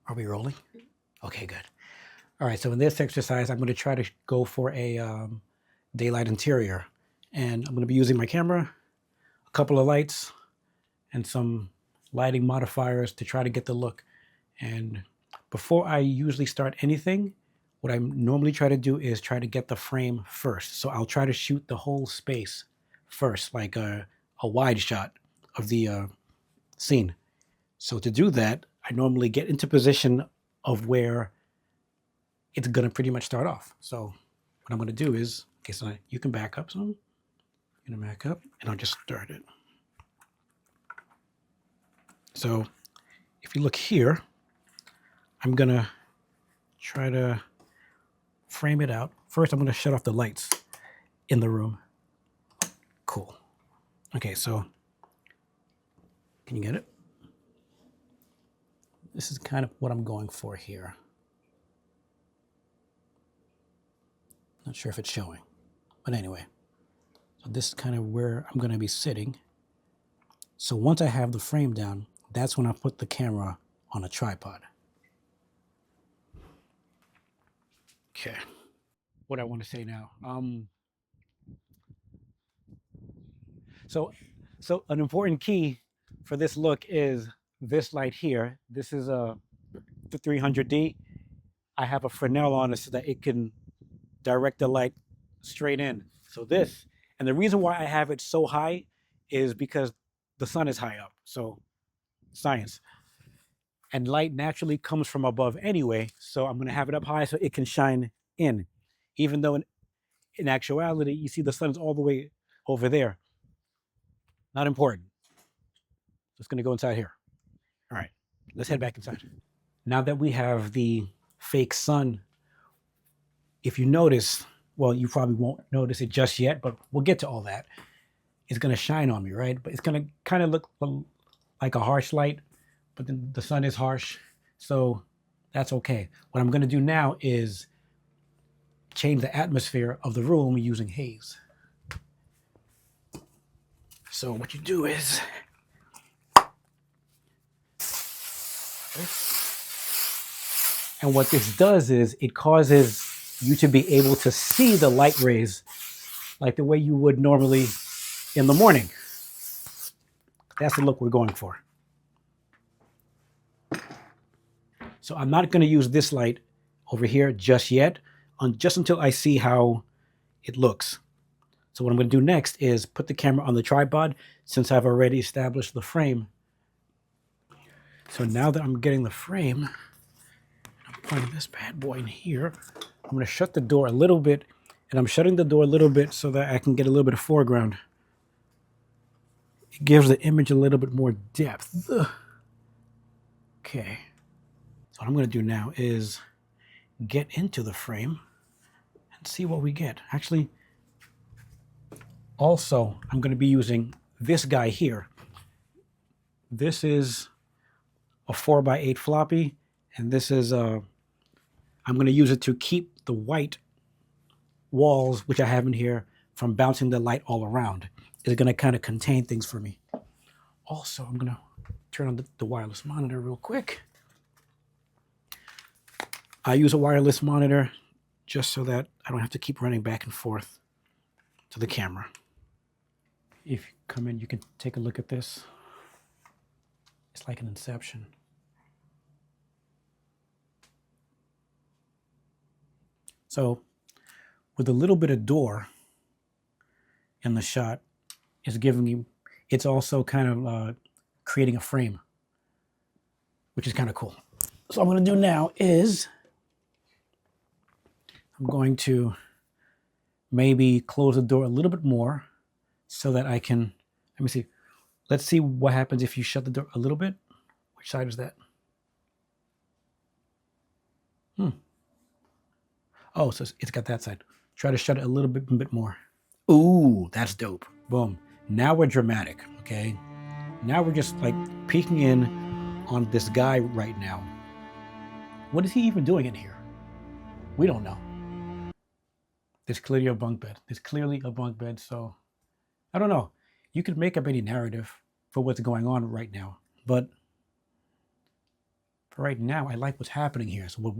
Are we rolling? Okay, good. All right, so in this exercise, I'm going to try to go for a daylight interior. And I'm going to be using my camera, a couple of lights, and some lighting modifiers to try to get the look. And before I usually start anything, what I normally try to do is try to get the frame first. So I'll try to shoot the whole space first, like a wide shot of the scene. So to do that, I normally get into position of where it's gonna pretty much start off. So what I'm gonna do is, okay, so you can back up some, I'm gonna back up and I'll just start it. So if you look here, I'm gonna try to frame it out. First, I'm gonna shut off the lights in the room. Cool. Okay, so can you get it? This is kind of what I'm going for here. Not sure if it's showing, but anyway. So this is kind of where I'm gonna be sitting. So once I have the frame down, that's when I put the camera on a tripod. Okay. What I want to say now. So an important key for this look is this light here. This is a 300D. I have a Fresnel on it so that it can direct the light straight in. So this, and the reason why I have it so high is because the sun is high up. So science. And light naturally comes from above anyway. So I'm going to have it up high so it can shine in. Even though in actuality, you see the sun's all the way over there. Not important. Just going to go inside here. All right, let's head back inside. Now that we have the fake sun, if you notice, well, you probably won't notice it just yet, but we'll get to all that. It's going to shine on me, right? But it's going to kind of look like a harsh light, but then the sun is harsh, so that's okay. What I'm going to do now is change the atmosphere of the room using haze. So what you do is, and what this does is it causes you to be able to see the light rays like the way you would normally in the morning. That's the look we're going for. So I'm not going to use this light over here just yet, just until I see how it looks. So what I'm going to do next is put the camera on the tripod since I've already established the frame. So now that I'm getting the frame, I'm putting this bad boy in here. I'm going to shut the door a little bit, and I'm shutting the door a little bit so that I can get a little bit of foreground. It gives the image a little bit more depth. Okay. So what I'm going to do now is get into the frame and see what we get. Actually, also, I'm going to be using this guy here. This is a 4x8 floppy, and this is I'm going to use it to keep the white walls, which I have in here, from bouncing the light all around. It's going to kind of contain things for me. Also, I'm going to turn on the wireless monitor real quick. I use a wireless monitor just so that I don't have to keep running back and forth to the camera. If you come in, you can take a look at this. It's like an inception. So with a little bit of door in the shot, is giving you, it's also kind of creating a frame, which is kind of cool. So what I'm going to do now is I'm going to maybe close the door a little bit more so that I can, let me see. Let's see what happens if you shut the door a little bit. Which side is that? Oh, so it's got that side. Try to shut it a little bit more. Ooh, that's dope. Boom. Now we're dramatic, okay? Now we're just like peeking in on this guy right now. What is he even doing in here? We don't know. There's clearly a bunk bed. There's clearly a bunk bed, so I don't know. You could make up any narrative for what's going on right now, but For right now, I like what's happening here. So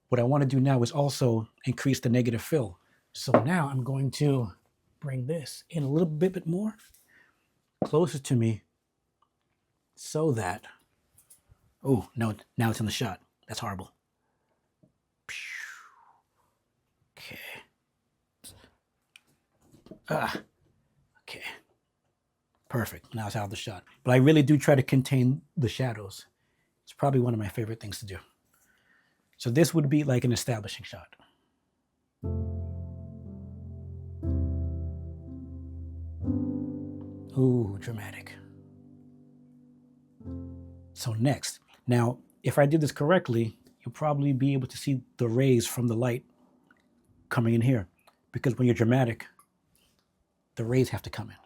what I want to do now is also increase the negative fill. So now I'm going to bring this in a little bit more closer to me so that, oh, no, now it's in the shot. That's horrible. Okay. Okay. Perfect. Now it's out of the shot. But I really do try to contain the shadows. It's probably one of my favorite things to do. So this would be like an establishing shot. Ooh, dramatic. So next, now, if I did this correctly, you'll probably be able to see the rays from the light coming in here, because when you're dramatic, the rays have to come in.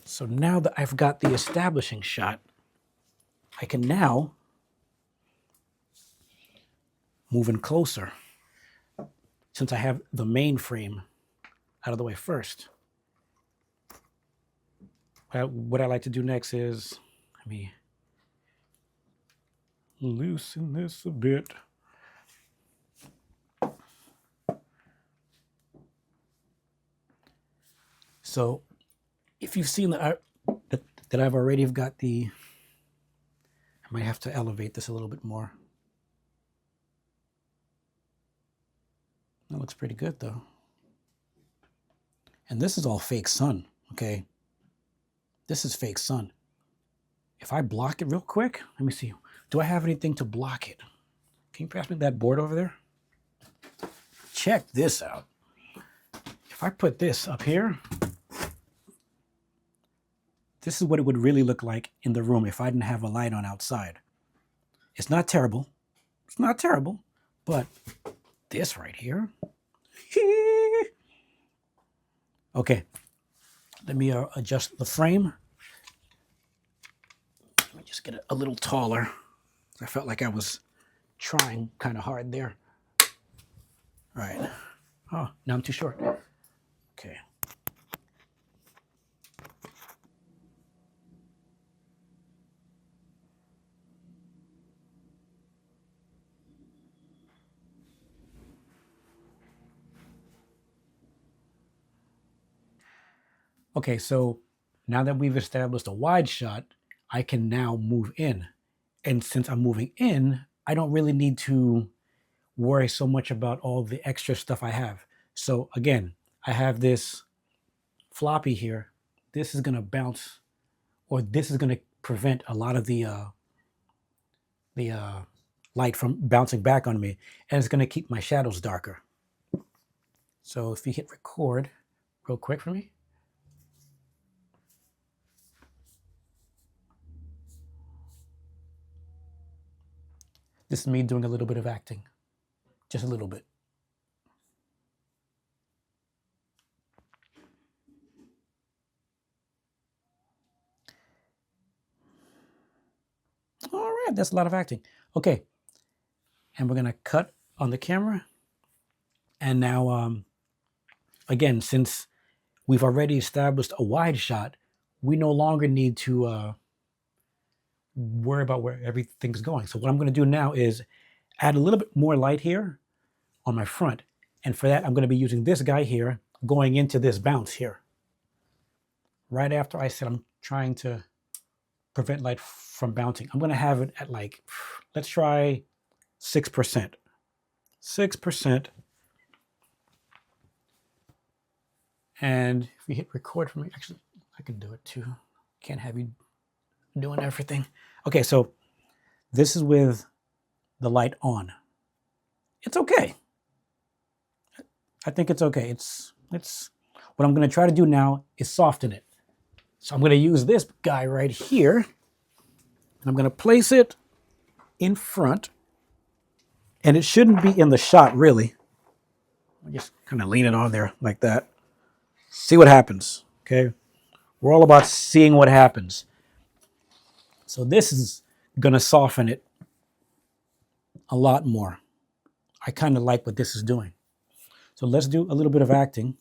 So now that I've got the establishing shot, I can now move in closer, since I have the main frame out of the way first. What I like to do next is, let me loosen this a bit. So if you've seen that I've already got the, I might have to elevate this a little bit more. That looks pretty good though. And this is all fake sun, okay? This is fake sun. If I block it real quick, let me see. Do I have anything to block it? Can you pass me that board over there? Check this out. If I put this up here, this is what it would really look like in the room if I didn't have a light on outside. It's not terrible. It's not terrible, but this right here. Okay, let me adjust the frame. Let me just get it a little taller. I felt like I was trying kind of hard there. All right. Oh, now I'm too short. Okay. Okay, so now that we've established a wide shot, I can now move in. And since I'm moving in, I don't really need to worry so much about all the extra stuff I have. So again, I have this floppy here. This is going to bounce, or this is going to prevent a lot of the light from bouncing back on me, and it's going to keep my shadows darker. So if you hit record real quick for me. This is me doing a little bit of acting, just a little bit. All right, that's a lot of acting. Okay, and we're gonna cut on the camera. And now, again, since we've already established a wide shot, we no longer need to worry about where everything's going. So what I'm gonna do now is add a little bit more light here on my front. And for that, I'm gonna be using this guy here going into this bounce here. Right after I said I'm trying to prevent light from bouncing, I'm gonna have it at like, let's try 6%. 6%. And if we hit record for me, actually, I can do it too. Can't have you doing everything. Okay, so this is with the light on. It's okay. I think it's okay. It's what I'm gonna try to do now is soften it. So I'm gonna use this guy right here, and I'm gonna place it in front, and it shouldn't be in the shot really. I'll just kind of lean it on there like that. See what happens, okay? We're all about seeing what happens. So this is gonna soften it a lot more. I kind of like what this is doing. So let's do a little bit of acting.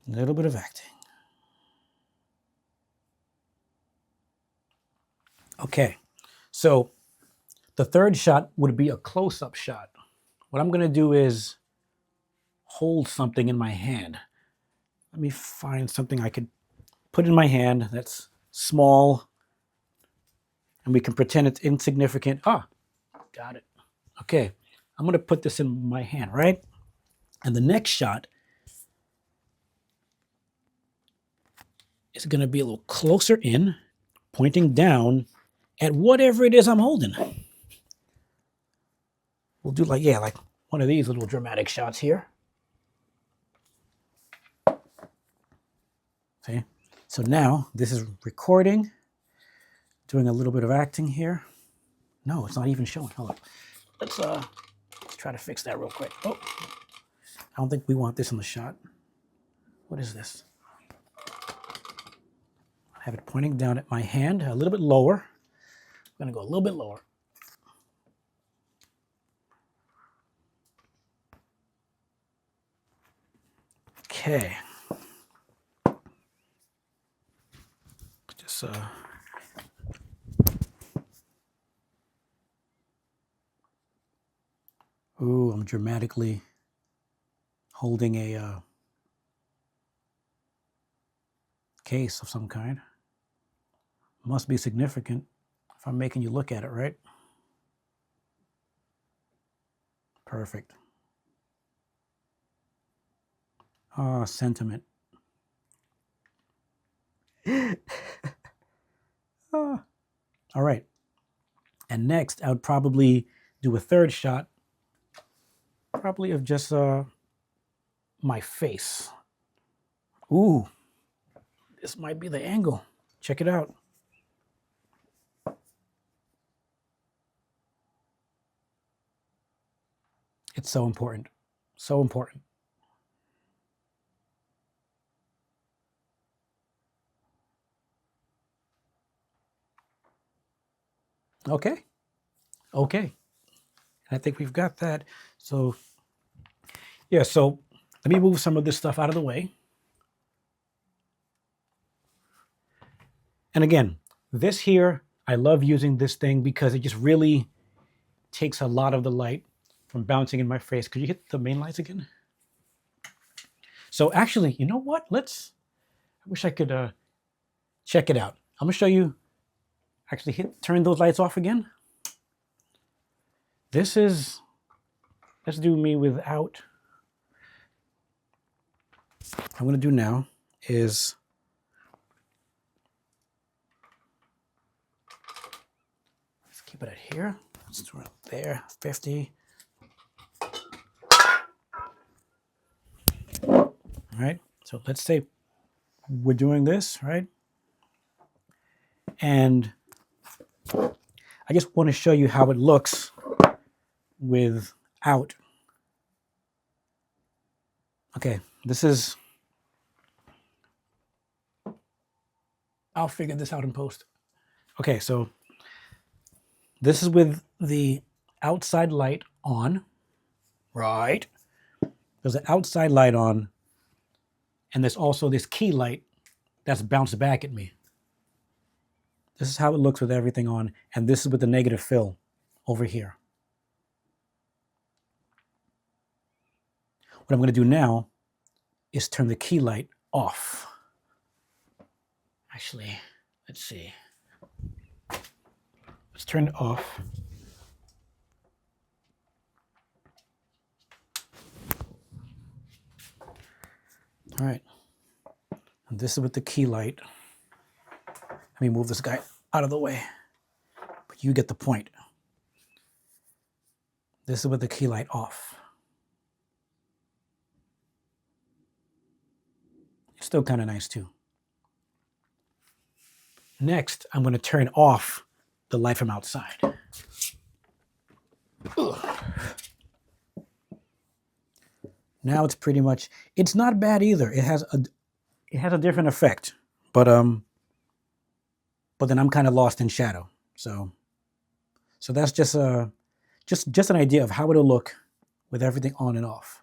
A little bit of acting. Okay, so the third shot would be a close-up shot. What I'm gonna do is hold something in my hand. Let me find something I could put in my hand that's small, and we can pretend it's insignificant. Ah, got it. Okay, I'm gonna put this in my hand, right? And the next shot is gonna be a little closer in, pointing down at whatever it is I'm holding. We'll do like, yeah, like one of these little dramatic shots here. See? So now this is recording, doing a little bit of acting here. No, it's not even showing. Hold on. Let's try to fix that real quick. Oh, I don't think we want this in the shot. What is this? I have it pointing down at my hand, a little bit lower. I'm gonna go a little bit lower. Okay. Just ooh, I'm dramatically holding a case of some kind. Must be significant if I'm making you look at it, right? Perfect. Ah, sentiment. Ah. All right. And next, I would probably do a third shot, probably of just my face. Ooh, this might be the angle. Check it out. It's so important. So important. Okay. Okay. I think we've got that. So, yeah, so let me move some of this stuff out of the way. And again, this here, I love using this thing because it just really takes a lot of the light from bouncing in my face. Could you hit the main lights again? So actually, you know what? I wish I could check it out. I'm gonna show you, actually turn those lights off again. Let's do me without. What I'm gonna do now is, let's keep it at here. Let's throw it there, 50. All right, so let's say we're doing this, right? And I just want to show you how it looks without. Okay, I'll figure this out in post. Okay, so this is with the outside light on, right? There's an outside light on, and there's also this key light that's bounced back at me. This is how it looks with everything on, and this is with the negative fill over here. What I'm going to do now is turn the key light off. Actually, let's see. Let's turn it off. All right. And this is with the key light. Let me move this guy out of the way. But you get the point. This is with the key light off. It's still kind of nice too. Next, I'm going to turn off the light from outside. Ugh. Now it's pretty much, it's not bad either. It has a different effect, but then I'm kind of lost in shadow. So that's just an idea of how it'll look with everything on and off.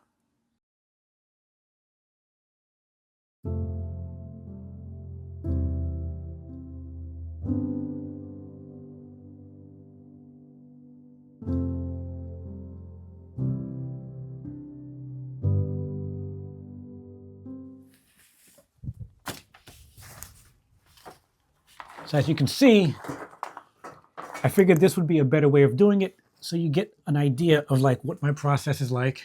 So as you can see, I figured this would be a better way of doing it, so you get an idea of like what my process is like.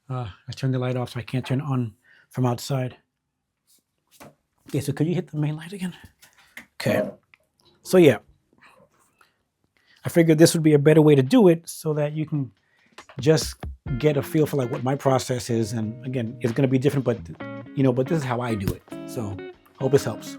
I turned the light off so I can't turn it on from outside. Okay, so could you hit the main light again? Okay. So yeah, I figured this would be a better way to do it so that you can just get a feel for like what my process is. And again, it's going to be different, but but this is how I do it. So hope this helps.